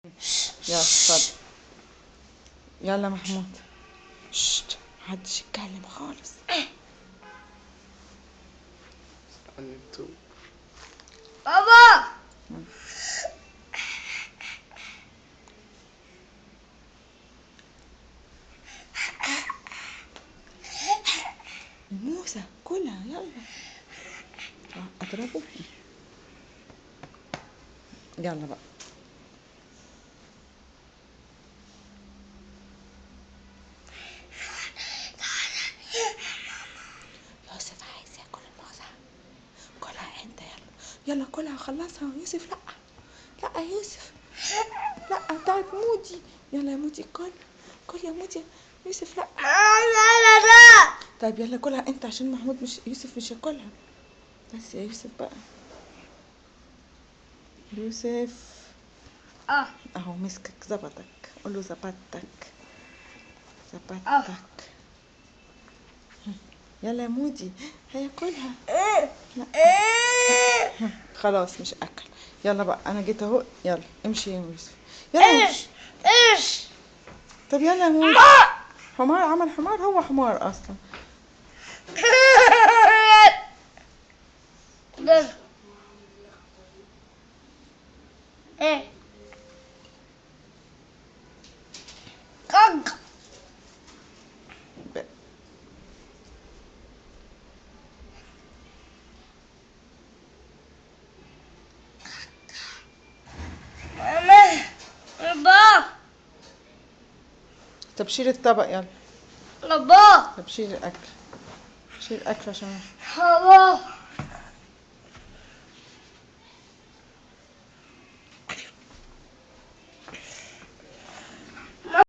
يلا اتفضل. يلا محمود. شت محدش يتكلم خالص. انتو بابا موسى كلها يلا. اضربه. يلا بقى. يوسف عايز ياكل الموزة. كلها انت يلا يلا كلها خلصها. يوسف لا لا يا يوسف لا بتاعت مودي. يلا يا مودي كل يا مودي. يوسف لا. لا طيب يلا كلها انت عشان محمود مش يوسف مش هياكلها. بس يا يوسف بقى. يوسف اهو مسكك ظبطك. قوله ظبطتك. يلا يا مودي هياكلها. لا خلاص مش اكل. يلا بقى انا جيت اهو. يلا امشي يا يوسف. يلا ايش طب يلا يا مودي. حمار عمل حمار. هو حمار اصلا. ايه كنك بابا طب شيل الطبق يلا. بابا طب شيل الاكل. شيل الاكل عشان بابا